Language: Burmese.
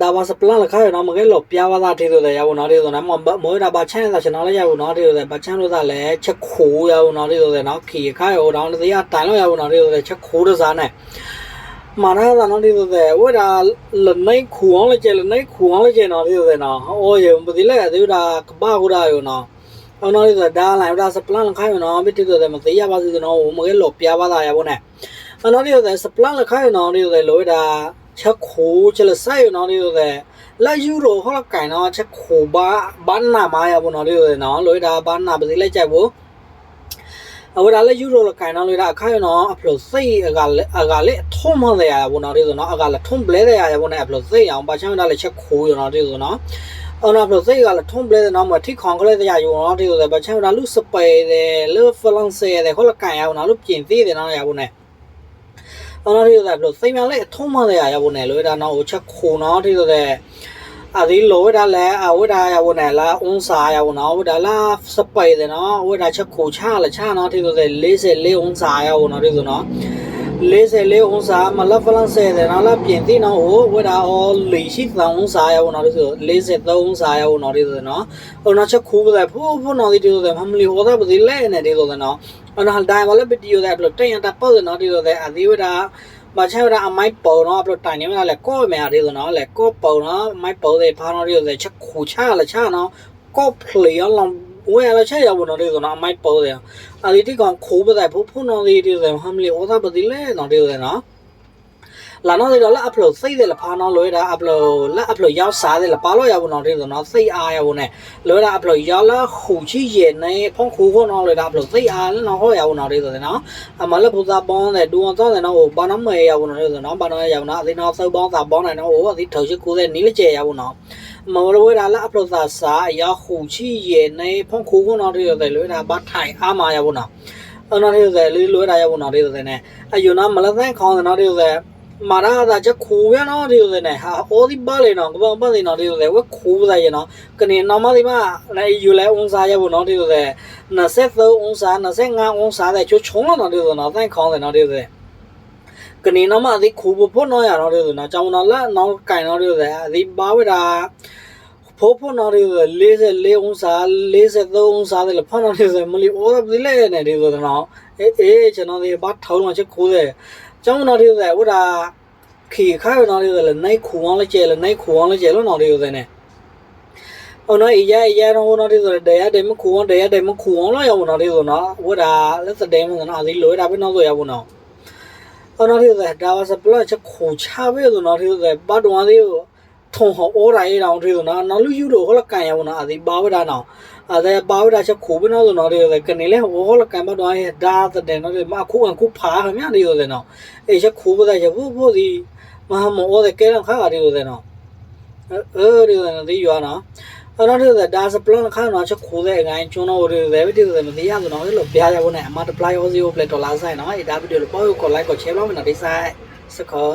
ဒါပါစပလန်လခါရနော်မကဲလို့ပြားပါသားထေးဆိုတဲ့ရဘူးနော်ဒီဆိုနော်မောဒါပါချမ်းသာကျွန်တော်လည်းရဘူးနော်ဒီဆိုတဲ့ပါချမ်းလို့သားလည်းချက်ခိုးရဘူးနော်ဒီဆိုတဲ့နော်ခီခါရောတော့တရားတိုင်လို့ရဘူးနော်ဒီဆိုတဲ့ချက်ခိုးတစားနဲ့မာနာသာနော်ဒီဆိုတဲ့ဝဒါလနိုင်ခူအောင်လည်းကျလနိုင်ခူအောင်လည်းကျနော်ဒီဆိုတဲ့နော်အော်ရေပတိလည်းဒီဒါကပခုဒါရောနော်အော်နော်ဒီဆိုဒါလိုက်ဒါစပလန်လခါရနော်ဘစ်တီဆိုတဲ့မသေးရပါစေနော်မကဲလို့ပြားပါသားရဘူးနဲ့အော်နော်ဒီဆိုတဲ့စပလန်လခါရနော်ဒီဆိုတဲ့လို့ဒါချက်ခိုးချက်ဆိုင်နော်ဒီဆိုတဲ့လာယူရိုဟောလကန်နော်ချက်ခိုးဘာနာမာရဘူးနော်ဒီဆိုတဲ့နော်လို့ဒါဘာနာပတိလိုက်ကြဘူးအဝဒါလည်းယူရိုလကန်နော်လို့ဒါအခါရနော်အဖလို့စိတ်အကလည်းထုံးမလဲရဘူးနော်ဒီဆိုနော်အကလည်းထုံးပလဲရရဘူးနဲ့အဖလို့စိတ်အောင်ပါချမ်းဒါလည်းချက်ခိုးရနော်ဒီဆိုနော်အော်နော်ဖလို့စိတ်ကလည်းထုံးပလဲတဲ့နော်မထိခေါင်ကလေးတရားယူနော်ဒီဆိုတဲ့ပါချမ်းဒါလူစပယ်တဲ့လူဖလန်ဆေတဲ့ဟောလကန်ရဘူးနော်လူပြင်သေးတယ်နော်ရဘူးနဲ့အော်နော်ဒီဆိုတဲ့ဖလို့စိတ်များလည်းထုံးမလဲရဘူးနဲ့လို့ဒါနော်ချက်ခိုးနော်ဒီဆိုတဲ့အဲဒီလိုဒါလည်းအဝဒါရဘူးနဲ့လားအုံးစာရဘူးနော်ဒါလားစပိုင်တယ်နော်ဝဒါချက်ခိုချလာချနော်ဒီဆိုတဲ့44အုံးစာရဘူးနော်ဒီဆိုနော်44အုံးစာမလဖလန်ဆဲတယ်နော်လားပြင်သိနော်ဝဒါအော်43အုံးစာရဘူးနော်ဒီဆို43အုံးစာရဘူးနော်ဒီဆိုနော်ဟိုနော်ချက်ခိုပဲဖိုးနော်ဒီဆိုတဲ့မမလီဟောတာပစီလဲနေဒီဆိုတဲ့နော်အော်နော်တိုင်းဝလည်းဗီဒီယိုတဲ့ဘလို့တန်ရတာပေါ့နော်ဒီဆိုတဲ့အဒီဝဒါมาใช้เวลาไม่เป่าเนาะปลดตายนี่มันแหละก็ไม่อะไรเนาะแหละก็เป่าเนาะไม่เป่าเลยพาเนาะเดี๋ยวเลยชักขู่ชาละชาเนาะก็เพลียลองเวลาใช้ยาวเนาะเดี๋ยวเนาะไม่เป่าเลยอะไรที่ก่อนขู่ไปแต่ผู้เนาะเดี๋ยวเลยทำเลยโอ้ถ้าปฏิเล่เนาะเดี๋ยวเลยเนาะหลังนั้นเดี๋ยวละอัพโหลดใส่เดี๋ยวละพาเนาะเลยละอัพโหลดละอัพโหลดยาวสาเดี๋ยวละปาล้อยาวเนาะเดี๋ยวเนาะใส่อายาวเนี่ยเลยละอัพโหลดยาวละขู่ชี้เย็นในพ้องขู่เนาะเลยละอัพโหลดใส่อาแล้วเนาะเขายาวเนาะเดี๋ยวเนาะมาแล้วผู้ซาบอนเนี่ยดูอันต้นเนี่ยเนาะโอ้บ้านน้ำเมย์ยาวเนาะเดี๋ยวเนาะบ้านน้ำยาวเนาะที่เนาะซื้อบอนซาบอนเนี่ยเนาะโอ้ที่เธอชื่อกูเนี่ยนี่เลยเจียาวเนาะมาเลยละอัพโหลดสายาวขู่ชี้เย็นในพ้องขู่เนาะเดี๋ยวเลยละบ้านไทยอามายาวเนาะเนาะเดี๋ยวเลยละยาวเนาะเดี๋ยวเนี่ยอายุเนาะมาแล้วแท่งของเนาะเดี๋ยวมาได้แต่จะขู่เนี่ยเนาะที่อยู่เนี่ยฮะโอ้ที่บ้านเลยเนาะก็บ้านเลยเนาะที่อยู่เนี่ยว่าขู่อะไรเนาะก็เนี่ยน้องมาที่มาในอยู่แล้วองศาอยู่บนเนาะที่อยู่เนี่ยน่ะเซตองศาน่ะเซต5องศาแต่ชุดชงแล้วเนาะที่อยู่เนาะแต่ของเลยเนาะที่อยู่เนี่ยก็เนี่ยน้องมาที่ขู่พุ่นเนาะอย่างเนาะที่อยู่เนาะจำเนาะละน้องไก่เนาะที่อยู่เนี่ยที่บ้าเวลาพุ่นเนาะที่อยู่เนี่ย44องศา42องศาเลยพุ่นเนาะที่อยู่เนี่ยมันเลยโอ้ที่เล่เนี่ยที่อยู่เนาะฉันเนาะที่บ้านเท่ามันจะขู่เลยကျောင်းတော်တွေဆိုဝဒါခီခါရတော်တွေဆိုလည်းနိုင်ခူအောင်လည်းကျဲလည်းနိုင်ခူအောင်လည်းကျဲလို့တော်တွေဆိုနေဟိုနော်အေးရတော်တော်တွေဆိုလည်းတရားတယ်မခူအောင်တရားတယ်မခူအောင်လို့ရောက်တော်တွေဆိုနော်ဝဒါလက်စတဲ့မဆိုနော်အသေးလိုတာပဲနောက်ဆိုရဘူးနော်ဟိုနော်တွေဆိုဒါပါစပလတ်ချက်ခူချပဲဆိုနော်တွေဆိုဘတ်တော်သေးထုံဟောအော်ရိုင်းတောင်တွေဆိုနော်နောက်လူယူတော့ဟောလကန်ရဘူးနော်အသေးပါဝဒါနော်အဲပါဝဒါချက်ခူပဲနော်ဆိုနော်တွေဆိုကနေလဲဟောလကန်ဘတ်တော်ရဲ့ဒါတဲ့နော်တွေမအခုဖာခမရနေဆိုတယ်နော်အေးချက်ခူပဲချက်ဖို့စီမဟာမောတဲ့ကဲတော့ခါရတယ်ဆိုတယ်နော်ဒီဆိုဒီရွာနော်အဲ့တော့ဒါစပလန်ခါနော်ချက်ခူတဲ့အတိုင်းကျွန်းတော်တွေလည်းဒီဆိုမသိရဆိုတော့လို့ပြရဖို့နဲ့အမတပလိုက်အော်စီကိုပလက်တော်လာဆိုင်နော်အဲ့ဒါဗီဒီယိုလို့ပေါ့ကို like ကို share လုပ်မယ်နော်ဒီဆိုင်စကော